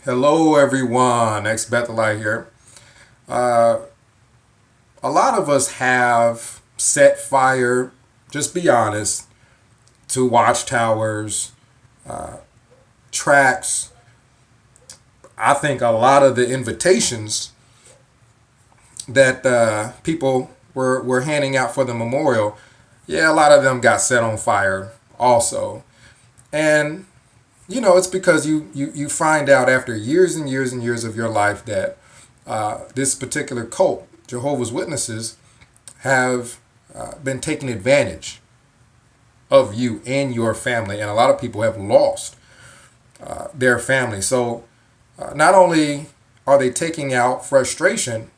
Hello, everyone. Ex Bethelite here. Uh, a lot of us have set fire, just be honest, to watchtowers, tracks. I think a lot of the invitations that people were handing out for the memorial, yeah, a lot of them got set on fire also. And it's because you find out after years and years and years of your life that this particular cult, Jehovah's Witnesses, have been taking advantage of you and your family, and a lot of people have lost their family. So not only are they taking out frustration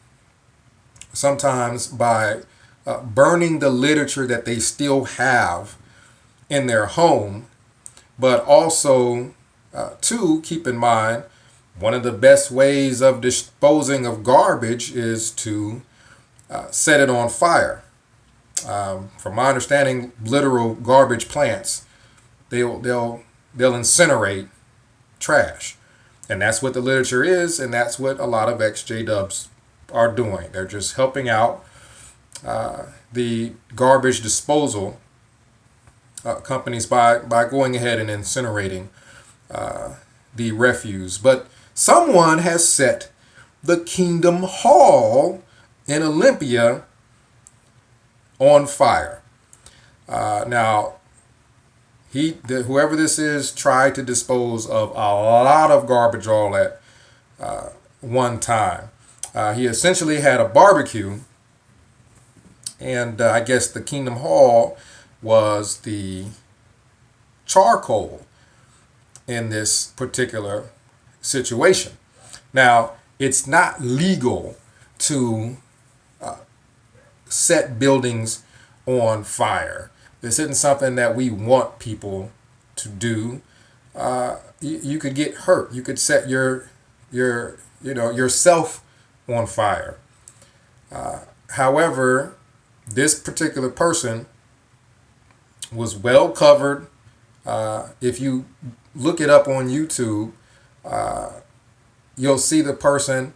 sometimes by burning the literature that they still have in their home, but also, keep in mind, one of the best ways of disposing of garbage is to set it on fire. From my understanding, literal garbage plants, they'll incinerate trash, and that's what the literature is, and that's what a lot of XJ Dubs are doing. They're just helping out the garbage disposal companies by going ahead and incinerating the refuse. But someone has set the Kingdom Hall in Olympia on fire. Now, whoever this is tried to dispose of a lot of garbage all at one time. He essentially had a barbecue, and I guess the Kingdom Hall was the charcoal in this particular situation. Now, it's not legal to set buildings on fire. This isn't something that we want people to do. You could get hurt. You could set yourself on fire. However, this particular person was well covered. If you look it up on YouTube, you'll see the person,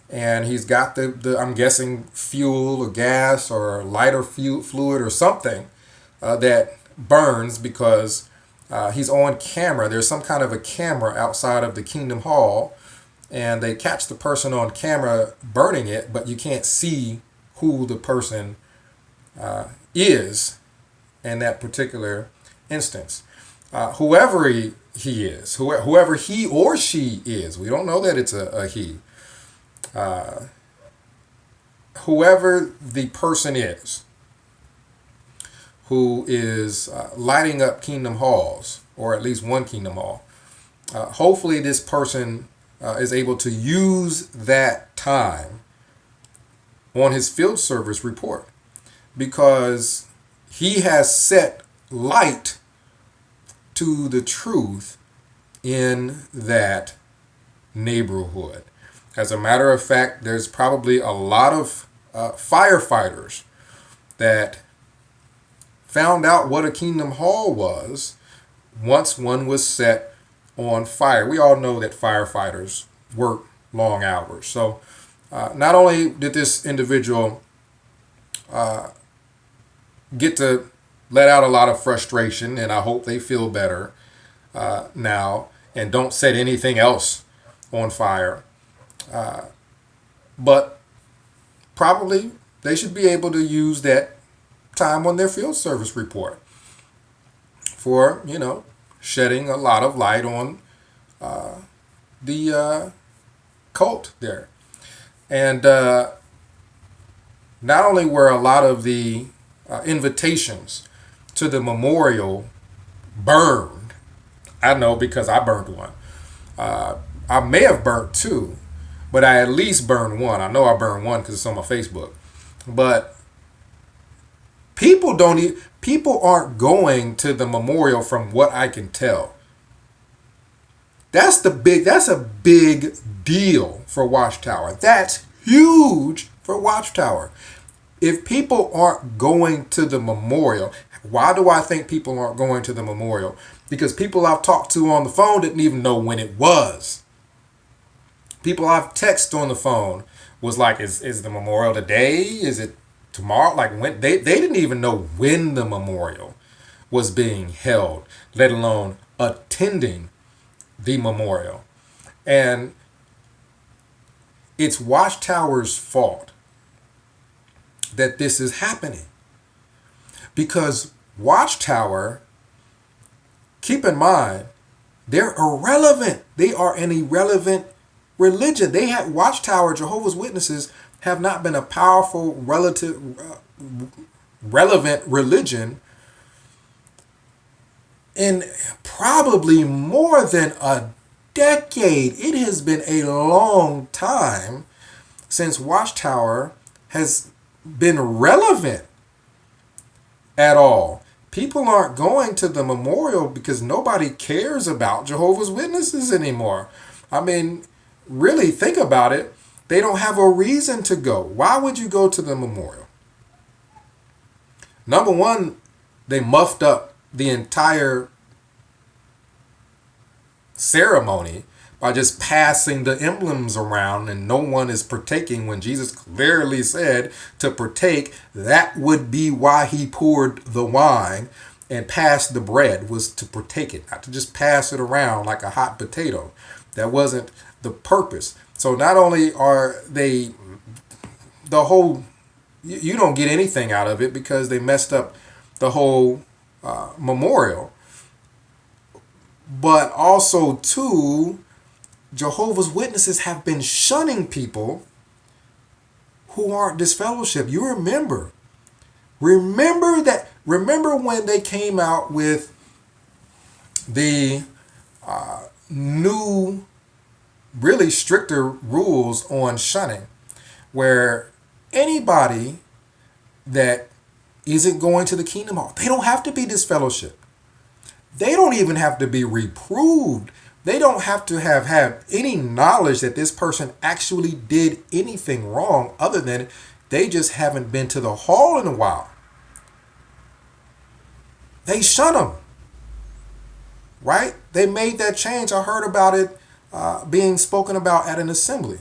and he's got the I'm guessing fuel or gas or lighter fluid or something that burns because he's on camera. There's some kind of a camera outside of the Kingdom Hall, and they catch the person on camera burning it, but you can't see who the person is in that particular instance. Whoever he is, whoever he or she is, we don't know that it's a he. Whoever the person is who is lighting up Kingdom Halls, or at least one Kingdom Hall, hopefully this person is able to use that time on his field service report, because he has set light to the truth in that neighborhood. As a matter of fact, there's probably a lot of firefighters that found out what a Kingdom Hall was once one was set on fire. We all know that firefighters work long hours. So not only did this individual get to let out a lot of frustration, and I hope they feel better now and don't set anything else on fire, but probably they should be able to use that time on their field service report for, shedding a lot of light on the cult there. And not only were a lot of the invitations to the memorial burned, I know because I burned one. I may have burnt two, but I at least burned one. I know I burned one because it's on my Facebook. But people aren't going to the memorial, from what I can tell. That's a big deal for Watchtower. That's huge for Watchtower. If people aren't going to the memorial, why do I think people aren't going to the memorial? Because people I've talked to on the phone didn't even know when it was. People I've texted on the phone was like, is the memorial today? Is it tomorrow? Like when they didn't even know when the memorial was being held, let alone attending the memorial. And it's Watchtower's fault that this is happening. Because Watchtower, keep in mind, they're irrelevant. They are an irrelevant religion. They had Watchtower, Jehovah's Witnesses, have not been a powerful, relevant religion in probably more than a decade. It has been a long time since Watchtower has been relevant at all. People aren't going to the memorial because nobody cares about Jehovah's Witnesses anymore. I mean, really think about it. They don't have a reason to go. Why would you go to the memorial? Number one, they muffed up the entire ceremony by just passing the emblems around, and no one is partaking when Jesus clearly said to partake. That would be why he poured the wine and passed the bread, was to partake it, not to just pass it around like a hot potato. That wasn't the purpose. So not only are they the whole, you don't get anything out of it because they messed up the whole memorial, but also too, Jehovah's Witnesses have been shunning people who aren't disfellowship. You remember when they came out with the new, really stricter rules on shunning, where anybody that isn't going to the kingdom hall, they don't have to be disfellowship. They don't even have to be reproved. They don't have to have had any knowledge that this person actually did anything wrong, other than they just haven't been to the hall in a while. They shun them, right? They made that change. I heard about it being spoken about at an assembly.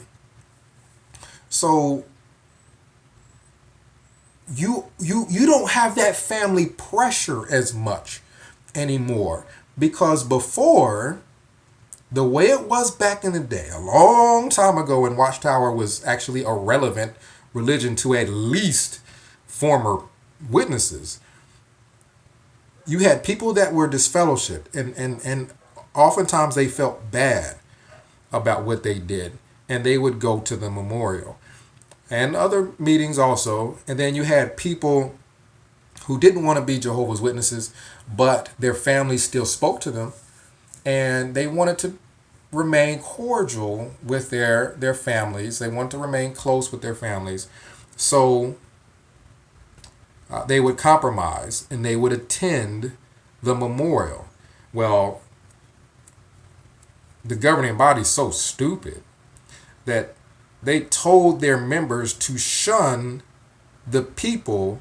So you don't have that family pressure as much anymore, because before, the way it was back in the day, a long time ago, when Watchtower was actually a relevant religion to at least former witnesses, you had people that were disfellowshipped, and oftentimes they felt bad about what they did, and they would go to the memorial and other meetings also. And then you had people who didn't want to be Jehovah's Witnesses, but their families still spoke to them, and they wanted to remain cordial with their families. They wanted to remain close with their families. So they would compromise and they would attend the memorial. Well, the governing body is so stupid that they told their members to shun the people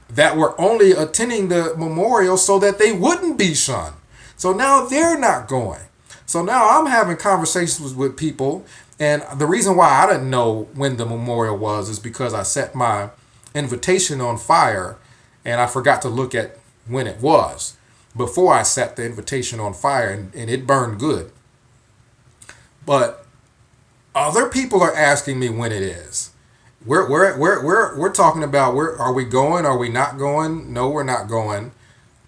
that were only attending the memorial so that they wouldn't be shunned. So now they're not going. So now I'm having conversations with people, and the reason why I didn't know when the memorial was is because I set my invitation on fire and I forgot to look at when it was before I set the invitation on fire, and it burned good. But other people are asking me when it is. We're talking about, are we going? Are we not going? No, we're not going.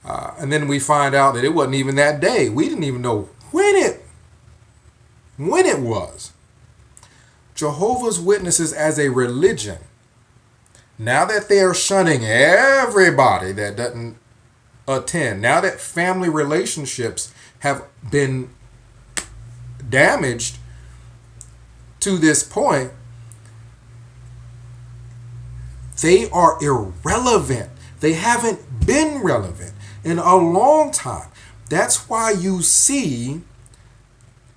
And then we find out that it wasn't even that day. We didn't even know when it was. Jehovah's Witnesses as a religion, now that they are shunning everybody that doesn't attend, now that family relationships have been damaged to this point, they are irrelevant. They haven't been relevant in a long time. That's why you see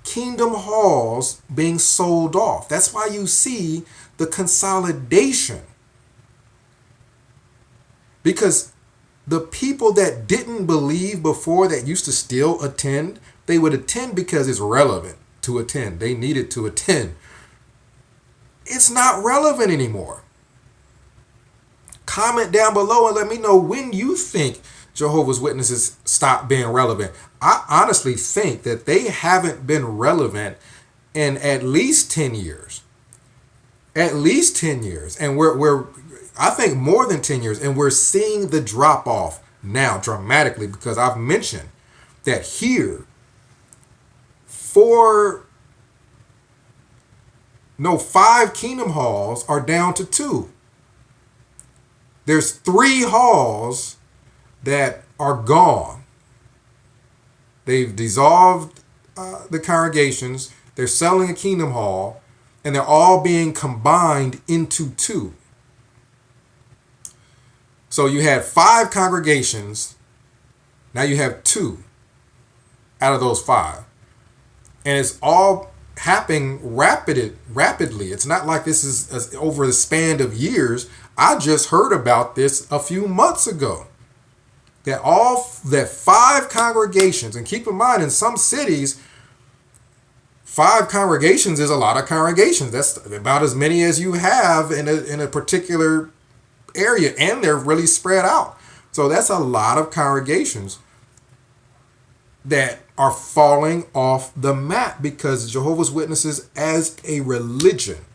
kingdom halls being sold off. That's why you see the consolidation. Because the people that didn't believe before, that used to still attend, they would attend because it's relevant. to attend. They needed to attend. It's not relevant anymore. Comment down below and let me know when you think Jehovah's Witnesses stop being relevant. I honestly think that they haven't been relevant in at least 10 years. At least 10 years. And we're I think more than 10 years. And we're seeing the drop off now dramatically, because I've mentioned that here 5 Kingdom Halls are down to 2. There's 3 halls that are gone. They've dissolved the congregations. They're selling a Kingdom Hall, and they're all being combined into 2. So you had 5 congregations. Now you have 2 out of those 5. And it's all happening rapidly. It's not like this is over the span of years. I just heard about this a few months ago. That 5 congregations, and keep in mind, in some cities, 5 congregations is a lot of congregations. That's about as many as you have in a particular area, and they're really spread out. So that's a lot of congregations that are falling off the map because Jehovah's Witnesses as a religion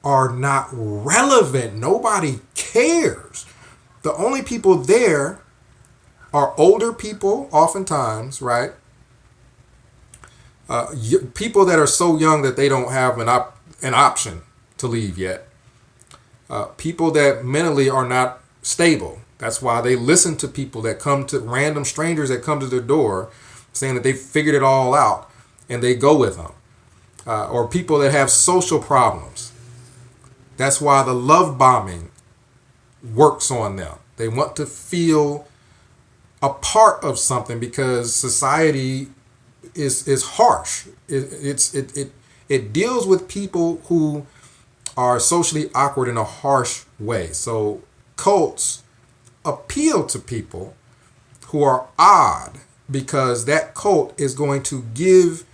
are not relevant. Nobody cares. The only people there are older people, oftentimes, right? People that are so young that they don't have an option to leave yet. People that mentally are not stable. That's why they listen to people that come to random strangers that come to their door saying that they figured it all out, and they go with them. Or people that have social problems. That's why the love bombing works on them. They want to feel a part of something because society is harsh. It deals with people who are socially awkward in a harsh way. So cults appeal to people who are odd because that cult is going to give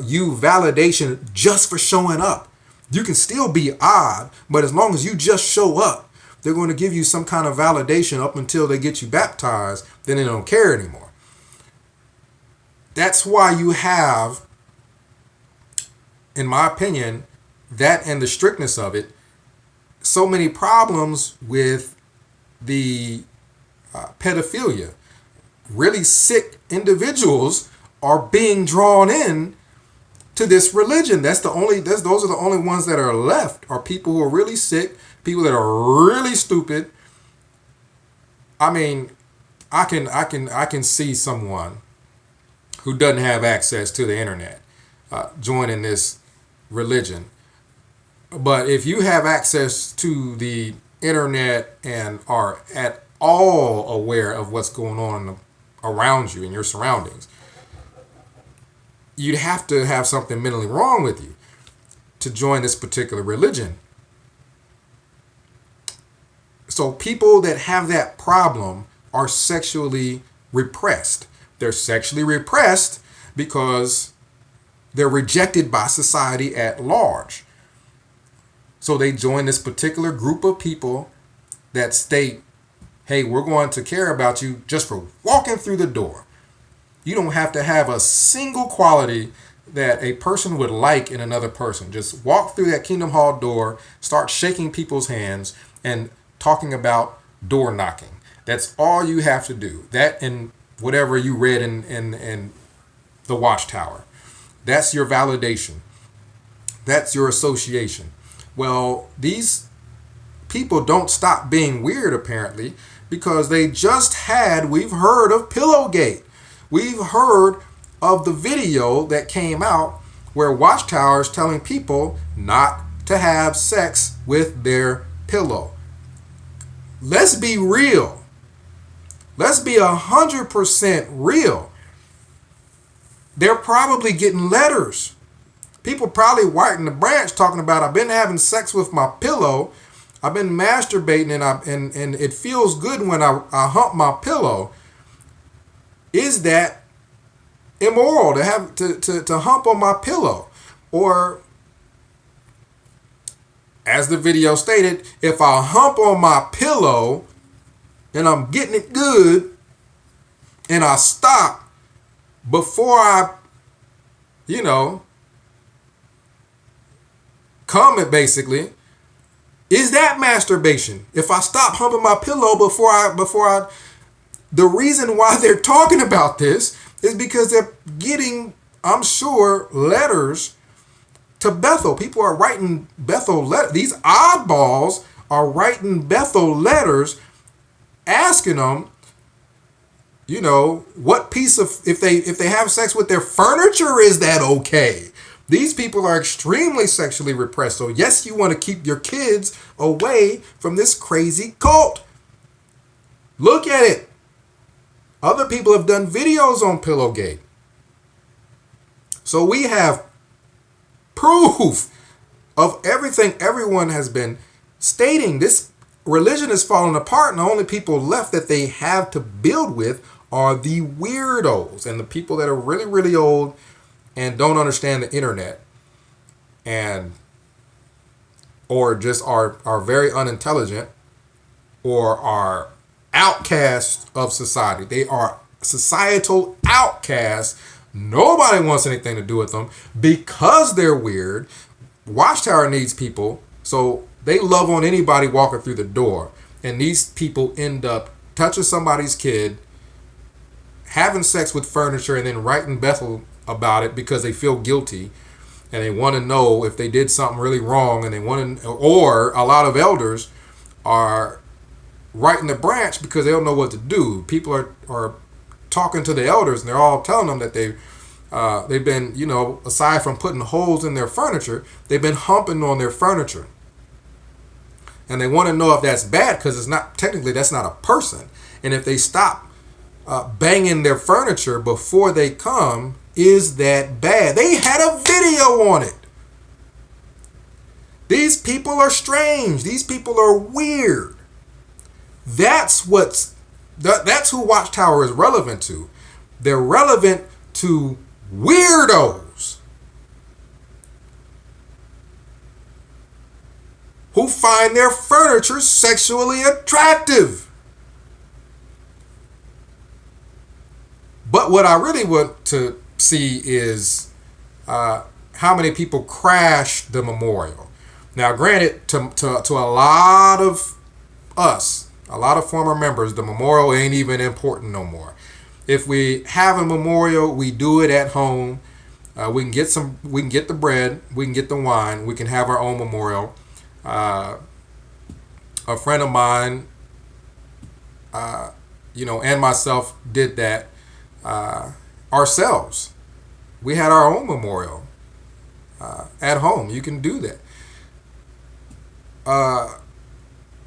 you validation just for showing up. You can still be odd, but as long as you just show up, they're going to give you some kind of validation up until they get you baptized. Then they don't care anymore. That's why you have, in my opinion, that and the strictness of it, so many problems with the pedophilia. Really sick individuals are being drawn in to this religion. Those are the only ones that are left, are people who are really sick, people that are really stupid. I mean, I can see someone who doesn't have access to the internet joining this religion. But if you have access to the internet and are at all aware of what's going on around you in your surroundings, you'd have to have something mentally wrong with you to join this particular religion. So people that have that problem are sexually repressed. They're sexually repressed because they're rejected by society at large. So they join this particular group of people that state, hey, we're going to care about you just for walking through the door. You don't have to have a single quality that a person would like in another person. Just walk through that Kingdom Hall door, start shaking people's hands and talking about door knocking. That's all you have to do. That and whatever you read in the Watchtower. That's your validation. That's your association. Well, these people don't stop being weird, apparently, because we've heard of Pillowgate. We've heard of the video that came out where Watchtowers telling people not to have sex with their pillow. Let's be real. Let's be 100% real. They're probably getting letters. People probably whiting the branch talking about, I've been having sex with my pillow. I've been masturbating and it feels good when I hump my pillow. Is that immoral to have to hump on my pillow. Or, as the video stated, if I hump on my pillow and I'm getting it good and I stop before I, come it basically, is that masturbation? If I stop humping my pillow before I, the reason why they're talking about this is because they're getting, I'm sure, letters to Bethel. People are writing Bethel letters. These oddballs are writing Bethel letters asking them, what piece of, if they have sex with their furniture, is that okay? These people are extremely sexually repressed. So yes, you want to keep your kids away from this crazy cult. Look at it. Other people have done videos on Pillowgate. So we have proof of everything everyone has been stating. This religion is falling apart, and the only people left that they have to build with are the weirdos and the people that are really, really old and don't understand the internet, and or just are very unintelligent, or are outcasts of society. They are societal outcasts. Nobody wants anything to do with them because they're weird. Watchtower needs people, so they love on anybody walking through the door. And these people end up touching somebody's kid, having sex with furniture, and then writing Bethel about it because they feel guilty and they want to know if they did something really wrong, and they want to, or a lot of elders are writing the branch because they don't know what to do. People are talking to the elders, and they're all telling them that they've been, aside from putting holes in their furniture, they've been humping on their furniture. And they want to know if that's bad, because it's not, technically that's not a person. And if they stop banging their furniture before they come, is that bad? They had a video on it. These people are strange. These people are weird. That's who Watchtower is relevant to. They're relevant to weirdos who find their furniture sexually attractive. But what I really want to see is how many people crash the memorial. Now, granted, to a lot of us, a lot of former members, the memorial ain't even important no more. If we have a memorial, we do it at home. We can get the bread, we can get the wine, we can have our own memorial. A friend of mine, and myself did that ourselves. We had our own memorial at home. You can do that.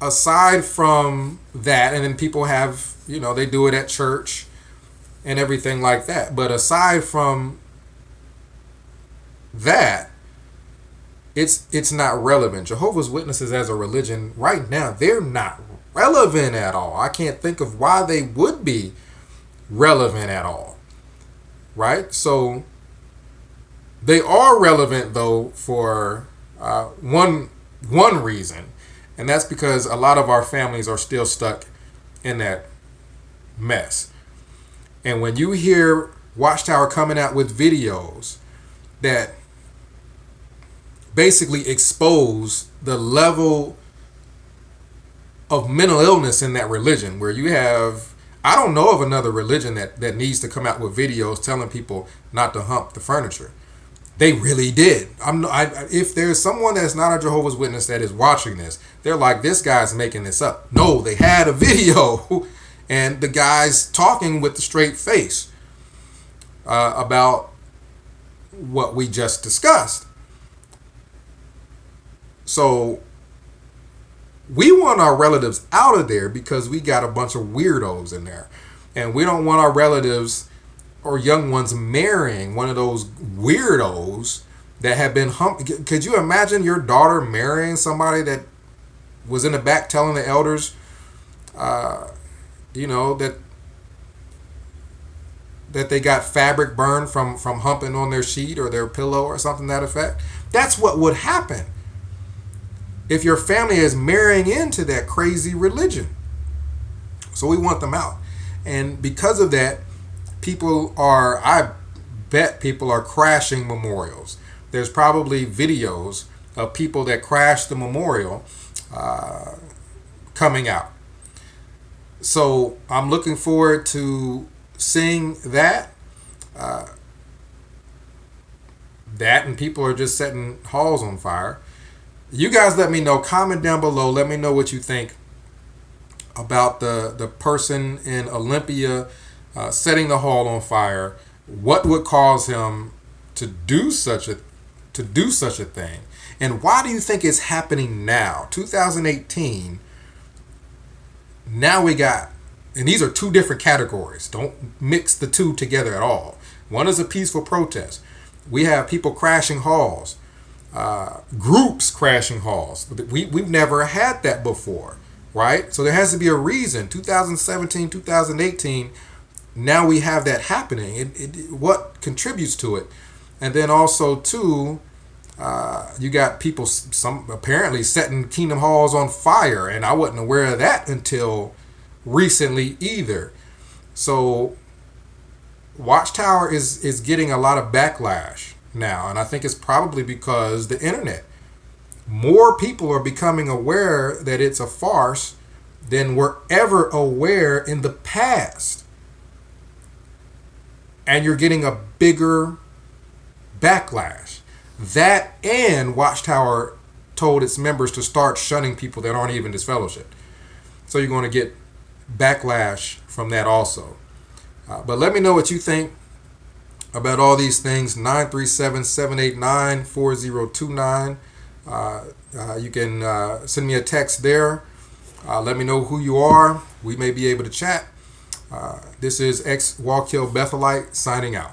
Aside from that, and then people have, they do it at church and everything like that. But aside from that, it's not relevant. Jehovah's Witnesses as a religion right now, they're not relevant at all. I can't think of why they would be relevant at all. Right? So they are relevant though for one reason, and that's because a lot of our families are still stuck in that mess. And when you hear Watchtower coming out with videos that basically expose the level of mental illness in that religion, where you have, I don't know of another religion that needs to come out with videos telling people not to hump the furniture. They really did. If there's someone that's not a Jehovah's Witness that is watching this, they're like, this guy's making this up. No, they had a video and the guy's talking with a straight face about what we just discussed. So we want our relatives out of there because we got a bunch of weirdos in there. And we don't want our relatives or young ones marrying one of those weirdos that have been humped. Could you imagine your daughter marrying somebody that was in the back telling the elders, that that they got fabric burned from humping on their sheet or their pillow or something to that effect. That's what would happen if your family is marrying into that crazy religion. So we want them out. And because of that, I bet people are crashing memorials. There's probably videos of people that crashed the memorial coming out. So I'm looking forward to seeing that. That and people are just setting halls on fire. You guys let me know. Comment down below. Let me know what you think about the person in Olympia setting the hall on fire. What would cause him to do such a thing? And why do you think it's happening now? 2018. Now we got, and these are two different categories. Don't mix the two together at all. One is a peaceful protest. We have people crashing halls, groups crashing halls. We've never had that before, right? So there has to be a reason. 2017, 2018, now we have that happening. What contributes to it? And then also, too, you got people, some apparently setting Kingdom Halls on fire, and I wasn't aware of that until recently either. So Watchtower is getting a lot of backlash now, and I think it's probably because the internet. More people are becoming aware that it's a farce than were ever aware in the past. And you're getting a bigger backlash. That and Watchtower told its members to start shunning people that aren't even disfellowshipped. So you're going to get backlash from that also. But let me know what you think about all these things. 937-789-4029. You can send me a text there. Let me know who you are. We may be able to chat. This is ex-Wallkill Bethelite signing out.